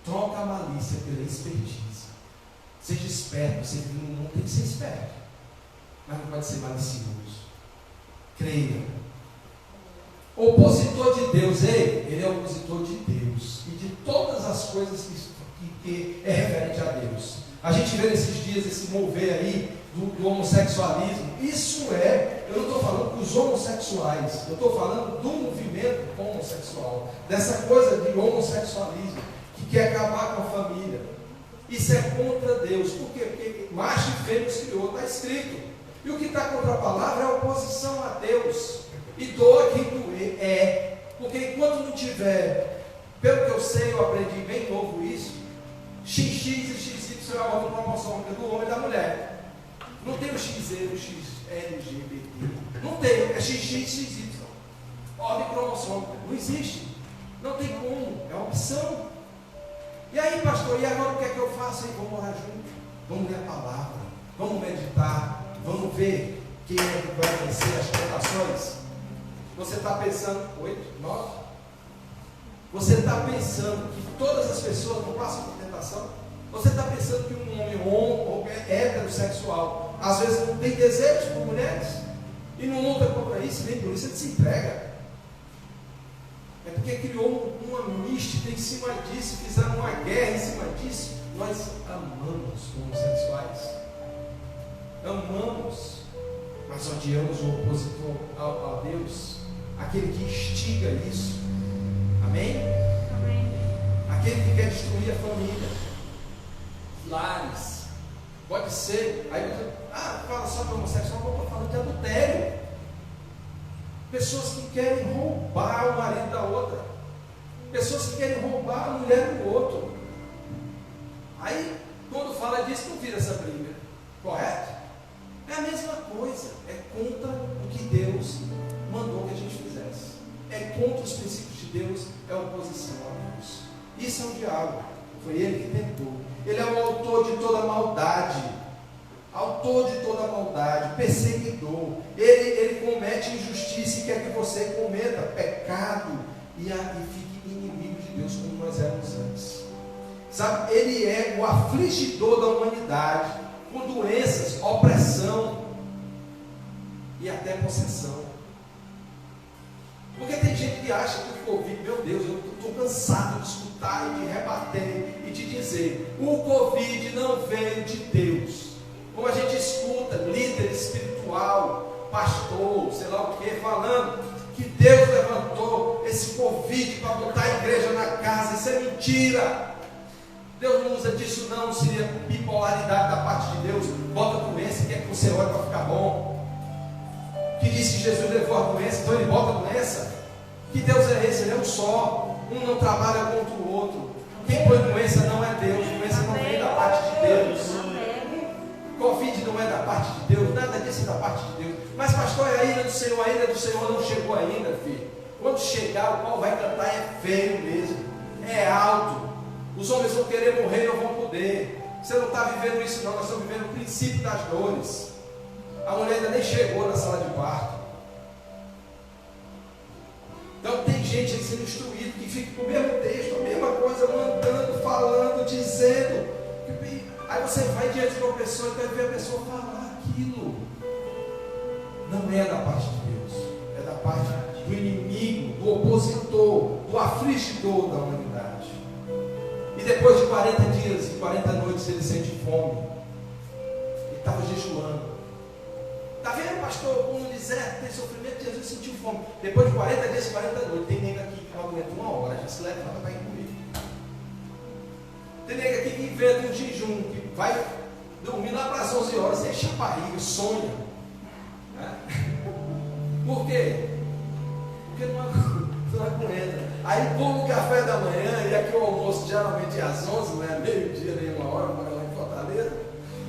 Speaker 2: Troca a malícia pela expertise. Seja esperto. Você vive no mundo, tem que ser esperto, mas não pode ser malicioso. Creia. Opositor de Deus, ele é opositor de Deus e de todas as coisas que é referente a Deus. A gente vê nesses dias esse mover aí do homossexualismo. Isso eu não estou falando dos homossexuais, eu estou falando do movimento homossexual, dessa coisa de homossexualismo que quer acabar com a família. Isso é contra Deus. Por quê? Porque macho e fêmea nos criou, está escrito. E o que está contra a palavra é a oposição a Deus. E doa quem doer porque enquanto não tiver, pelo que eu sei, eu aprendi bem novo isso, XX e XY é a outra promoção do homem e da mulher. Não tem o XZ, o XLGBT. Não tem, é XX e XY. Ordem cromossômica. Não existe. Não tem como, é opção. E aí, pastor, e agora o que é que eu faço? Vamos morar junto, vamos ler a palavra, vamos meditar, vamos ver quem é que vai vencer as tentações. Você está pensando, 8, 9? Você está pensando que todas as pessoas não passam por tentação? Você está pensando que um homem ou heterossexual às vezes não tem desejos por mulheres e não luta contra isso, nem por isso ele se entrega? É porque criou uma mística em cima disso, fizeram uma guerra em cima disso. Nós amamos homossexuais, amamos, mas odiamos o opositor a Deus, aquele que instiga isso. Amém?
Speaker 3: Amém.
Speaker 2: Aquele que quer destruir a família, lares. Pode ser. Aí você fala só de homossexual, eu estou falando de adultério. Pessoas que querem roubar o marido da outra, pessoas que querem roubar a mulher do outro. Aí, quando fala disso, não vira essa briga, correto? É a mesma coisa, é contra o que Deus mandou que a gente fizesse, é contra os princípios de Deus, é oposição a Deus. Isso é o diabo, foi ele que tentou. Ele é o autor de toda maldade, perseguidor. Ele comete injustiça e quer que você cometa pecado e fique inimigo de Deus como nós éramos antes. Sabe, ele é o afligidor da humanidade, com doenças, opressão e até possessão. Porque tem gente que acha que o Covid, meu Deus, eu estou cansado de escutar e de rebater e de dizer, o Covid não veio de Deus. Como a gente escuta líder espiritual, pastor, sei lá o que, falando que Deus levantou esse Covid para botar a igreja na casa. Isso é mentira. Deus não usa disso não, seria bipolaridade da parte de Deus. Bota doença, quer que você ore para ficar bom. Que disse que Jesus levou a doença, então ele bota a doença. Que Deus é esse? Ele é um só. Um não trabalha contra o outro. Quem põe doença não é Deus. Doença não vem da parte de Deus. Covid não é da parte de Deus. Nada disso é da parte de Deus. Mas pastor, é a ira do Senhor. A ira do Senhor não chegou ainda, filho. Quando chegar, o pau vai cantar, é feio mesmo. É alto. Os homens vão querer morrer e não vão poder. Você não está vivendo isso não. Nós estamos vivendo o princípio das dores. A mulher ainda nem chegou na sala de parto. Então tem gente aí sendo instruído que fica com o mesmo texto, a mesma coisa, mandando, falando, dizendo. Aí você vai diante de uma pessoa e vai ver a pessoa falar aquilo. Não é da parte de Deus, é da parte do inimigo, do opositor, do afligidor da humanidade. E depois de 40 dias e 40 noites ele sente fome. Ele estava jejuando. Está vendo, pastor? No deserto tem sofrimento, Jesus sentiu fome. Depois de 40 dias e 40 noites, tem nega aqui que não aguenta uma hora, já se levanta para ir comer. Tem nega aqui que inventa um jejum, que vai dormir lá para as 11 horas, enche a barriga, sonha. Né? Por quê? Porque não aguenta. Aí come o café da manhã, e aqui o almoço geralmente é às 11, não é meio-dia, nem uma hora, mora lá em Fortaleza.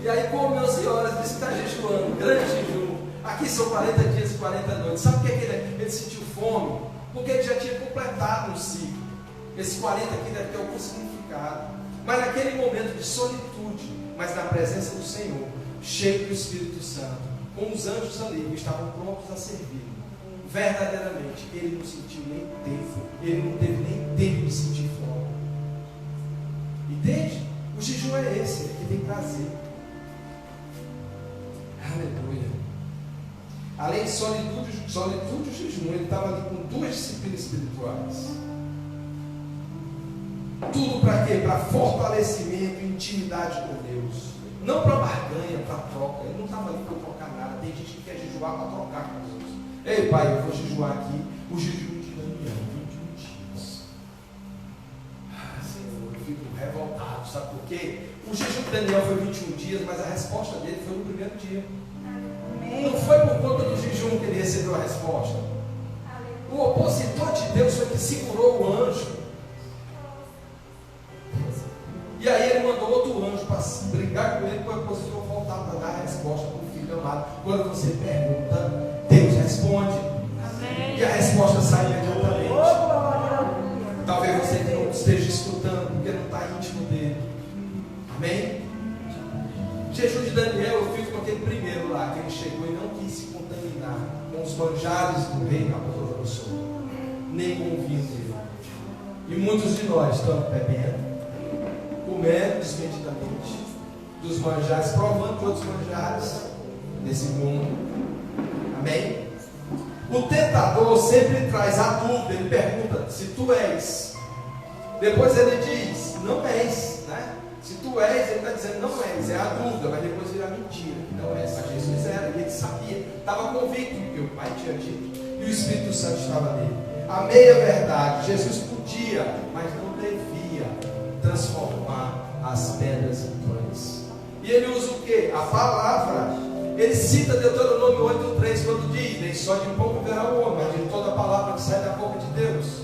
Speaker 2: E aí come 11 horas, diz que está jejuando, grande jejum. Aqui são 40 dias e 40 noites. Sabe por que ele sentiu fome? Porque ele já tinha completado um ciclo. Esses 40 aqui deve ter algum significado. Mas naquele momento de solitude, mas na presença do Senhor, cheio do Espírito Santo, com os anjos ali que estavam prontos a servir, verdadeiramente, ele não sentiu nem tempo, ele não teve nem tempo de sentir fome. Entende? O jejum é esse, que tem prazer. Aleluia. Além de solitude e jejum, ele estava ali com duas disciplinas espirituais. Tudo para quê? Para fortalecimento e intimidade com Deus. Não para barganha, para troca. Ele não estava ali para trocar nada. Tem gente que quer jejuar para trocar com Deus. Ei, pai, eu vou jejuar aqui o jejum de Daniel, 21 dias. Senhor, eu fico revoltado, sabe por quê? O jejum de Daniel foi 21 dias, mas a resposta dele foi no primeiro dia. Não foi por conta do jejum que ele recebeu a resposta. O opositor de Deus foi que segurou o anjo. E aí ele mandou outro anjo para brigar com ele, para o opositor voltar para dar a resposta para o filho amado. Quando você pergunta, Deus responde. Amém. E a resposta sai imediatamente. Talvez você não esteja escutando, porque não está íntimo dele. Amém? O jejum de Daniel, eu fico com aquele primeiro lá, que ele chegou e não quis se contaminar com os manjares do rei Nabucodonosor, nem com o vinho dele. E muitos de nós estamos bebendo, comendo desmedidamente dos manjares, provando de outros manjares desse mundo. Amém? O tentador sempre traz a dúvida. Ele pergunta se tu és. Depois ele diz, não és, né? Se tu és, ele está dizendo não és, é a dúvida, mas depois vira mentira, não és. Mas Jesus era, e ele sabia, estava convicto que o Pai tinha dito, e o Espírito Santo estava nele. A meia verdade, Jesus podia, mas não devia transformar as pedras em pães. E ele usa o que? A palavra. Ele cita Deuteronômio 8,3 quando diz: nem só de pão viverá o homem, mas de toda a palavra que sai da boca de Deus.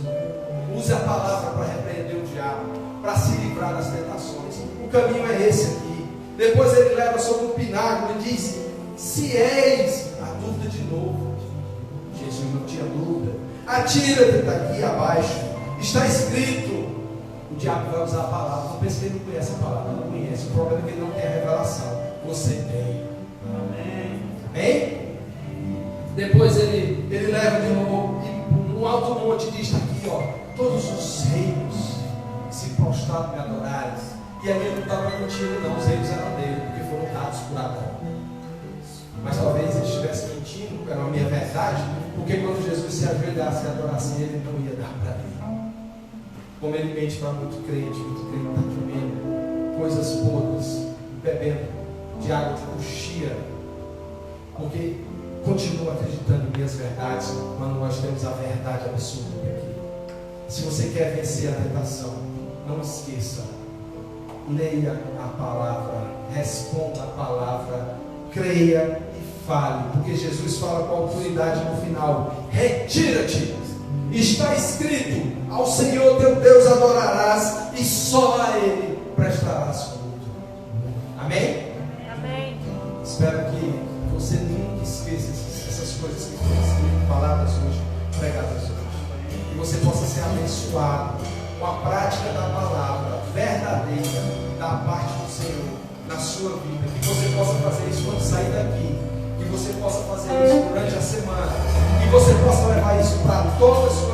Speaker 2: Use a palavra para repreender o diabo, para se livrar das tentações. O caminho é esse aqui. Depois ele leva sobre um pináculo e diz: se és, a dúvida de novo. Jesus não tinha dúvida. Atira-te daqui abaixo. Está escrito. O diabo vai usar a palavra. Não pense que ele não conhece a palavra. Não conhece. O problema é que ele não tem a revelação. Você tem. Amém? Amém? Depois ele leva de novo no alto monte e diz aqui, ó, todos os reinos se prostraram e adoraram. E ali ele não estava mentindo, não. Os reinos eram dele, porque foram dados por Adão. Mas talvez ele estivesse mentindo, era a minha verdade, porque quando Jesus se ajoelhasse e adorasse ele, não ia dar para ele. Como ele mente para muito crente está comendo coisas podres, bebendo de água de coxia, porque continua acreditando em minhas verdades, mas nós temos a verdade absoluta aqui. Se você quer vencer a tentação, não esqueça, leia a palavra, responda a palavra, creia e fale, porque Jesus fala com autoridade no final: retira-te, está escrito, ao Senhor teu Deus adorarás e só a Ele prestarás culto. Amém?
Speaker 3: Amém.
Speaker 2: Espero que você nunca esqueça essas coisas que foram escritas, palavras hoje, pregadas hoje. Que você possa ser abençoado com a prática da palavra verdadeira da parte do Senhor na sua vida. Que você possa fazer isso quando sair daqui. Que você possa fazer isso durante a semana. Que você possa levar isso para todas as